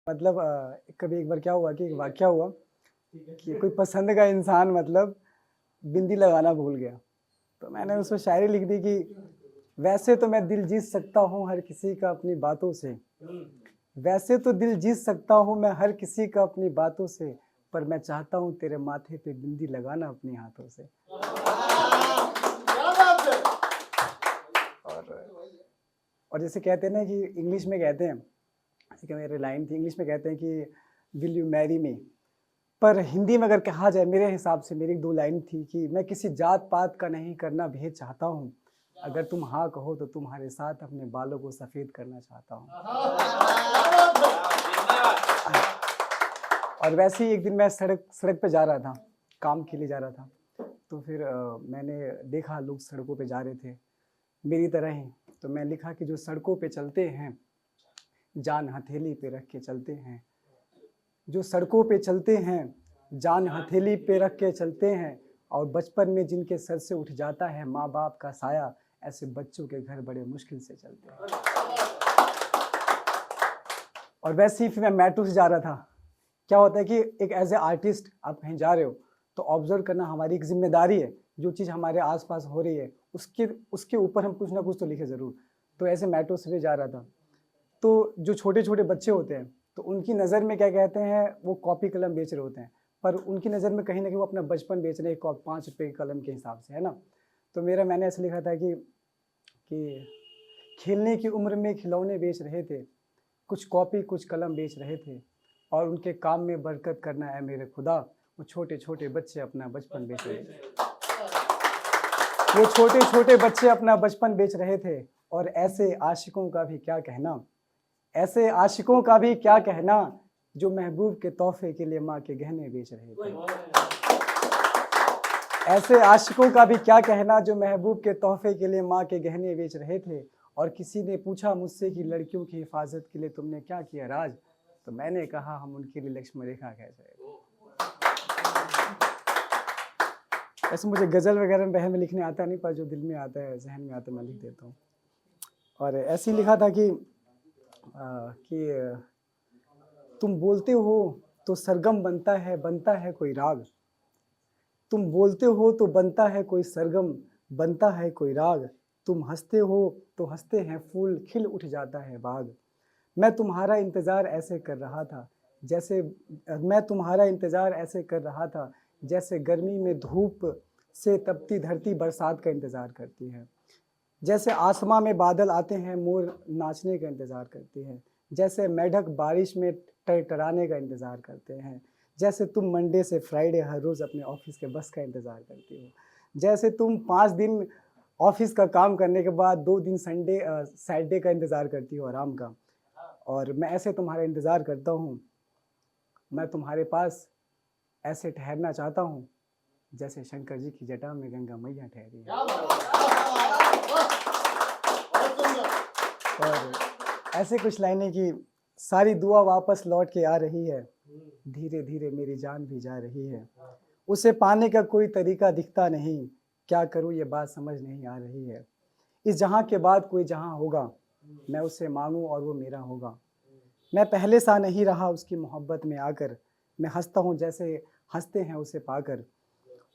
मतलब कभी एक बार क्या हुआ कि एक वाक़या हुआ कि कोई पसंद का इंसान मतलब बिंदी लगाना भूल गया। तो मैंने उसमें शायरी लिख दी कि वैसे तो मैं दिल जीत सकता हूँ हर किसी का अपनी बातों से। वैसे तो दिल जीत सकता हूँ मैं हर किसी का अपनी बातों से, पर मैं चाहता हूँ तेरे माथे पे बिंदी लगाना अपने हाथों से। और जैसे कहते हैं ना कि इंग्लिश में कहते हैं, कि मेरी लाइन थी इंग्लिश में कहते हैं कि विल यू मैरी मी, पर हिंदी में अगर कहा जाए मेरे हिसाब से मेरी 2 लाइन थी कि मैं किसी जात पात का नहीं करना भेद चाहता हूँ, अगर तुम हाँ कहो तो तुम्हारे साथ अपने बालों को सफ़ेद करना चाहता हूँ। और वैसे ही एक दिन मैं सड़क पे जा रहा था, काम के लिए जा रहा था, तो फिर मैंने देखा लोग सड़कों पे जा रहे थे मेरी तरह ही, तो मैं लिखा कि जो सड़कों पे चलते हैं जान हथेली पे रख के चलते हैं, जो सड़कों पे चलते हैं जान हथेली पे रख के चलते हैं, और बचपन में जिनके सर से उठ जाता है माँ बाप का साया, ऐसे बच्चों के घर बड़े मुश्किल से चलते हैं। और वैसे ही फिर मैं मेट्रो से जा रहा था। क्या होता है कि एक एज ए आर्टिस्ट आप कहीं जा रहे हो तो ऑब्जर्व करना हमारी एक जिम्मेदारी है, जो चीज़ हमारे आसपास हो रही है उसके उसके ऊपर हम कुछ ना कुछ तो लिखे ज़रूर। तो ऐसे मेट्रो से भी जा रहा था, तो जो छोटे छोटे बच्चे होते हैं तो उनकी नज़र में क्या कहते हैं, वो कॉपी कलम बेच रहे होते हैं, पर उनकी नज़र में कहीं ना कहीं वो अपना बचपन बेच रहे हैं 5 रुपये कलम के हिसाब से, है ना। तो मैंने ऐसे लिखा था कि खेलने की उम्र में खिलौने बेच रहे थे, कुछ कॉपी कुछ कलम बेच रहे थे, और उनके काम में बरकत करना है मेरे खुदा, वो छोटे छोटे बच्चे अपना बचपन बेच रहे थे। वो छोटे छोटे बच्चे अपना बचपन बेच रहे थे, और ऐसे आशिकों का भी क्या कहना, ऐसे आशिकों का भी क्या कहना, जो महबूब के तोहफे के लिए माँ के गहने बेच रहे थे। ऐसे आशिकों का भी क्या कहना, जो महबूब के तोहफे के लिए माँ के गहने बेच रहे थे। और किसी ने पूछा मुझसे कि लड़कियों की हिफाजत के लिए तुमने क्या किया राज, तो मैंने कहा हम उनके लिए लक्ष्मण रेखा खींचे। ऐसे मुझे गज़ल वगैरह बहन में लिखने आता नहीं, पर जो दिल में आता है जहन में आता है मैं लिख देता हूँ। और ऐसे ही लिखा था कि तुम बोलते हो तो सरगम बनता है कोई राग, तुम बोलते हो तो बनता है कोई सरगम, बनता है कोई राग, तुम हंसते हो तो हंसते हैं फूल, खिल उठ जाता है बाग। मैं तुम्हारा इंतज़ार ऐसे कर रहा था जैसे मैं तुम्हारा इंतज़ार ऐसे कर रहा था जैसे गर्मी में धूप से तपती धरती बरसात का इंतज़ार करती है, जैसे आसमां में बादल आते हैं मोर नाचने का इंतज़ार करती है, जैसे मेढक बारिश में टरटराने का इंतज़ार करते हैं, जैसे तुम मंडे से फ्राइडे हर रोज़ अपने ऑफिस के बस का इंतज़ार करती हो, जैसे तुम 5 दिन ऑफिस का काम करने के बाद 2 दिन सैटरडे का इंतज़ार करती हो आराम का। और मैं ऐसे तुम्हारा इंतज़ार करता हूँ, मैं तुम्हारे पास ऐसे ठहरना चाहता हूँ जैसे शंकर जी की जटा में गंगा मैया ठहरी है। और ऐसे कुछ लाइनें कि सारी दुआ वापस लौट के आ रही है, धीरे धीरे मेरी जान भी जा रही है, उसे पाने का कोई तरीका दिखता नहीं, क्या करूँ ये बात समझ नहीं आ रही है, इस जहाँ के बाद कोई जहाँ होगा, मैं उससे मांगूँ और वो मेरा होगा, मैं पहले सा नहीं रहा उसकी मोहब्बत में आकर, मैं हंसता हूँ जैसे हंसते हैं उसे पाकर,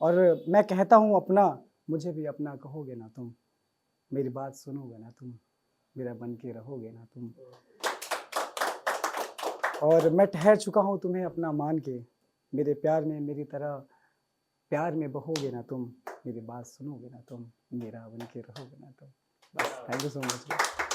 और मैं कहता हूँ अपना, मुझे भी अपना कहोगे ना तुम, मेरी बात सुनोगे ना तुम, मेरा बन के रहोगे ना तुम, और मैं ठहर चुका हूँ तुम्हें अपना मान के, मेरे प्यार में मेरी तरह प्यार में बहोगे ना तुम, मेरी बात सुनोगे ना तुम, मेरा बन के रहोगे ना तुम। बस, थैंक यू सो मच।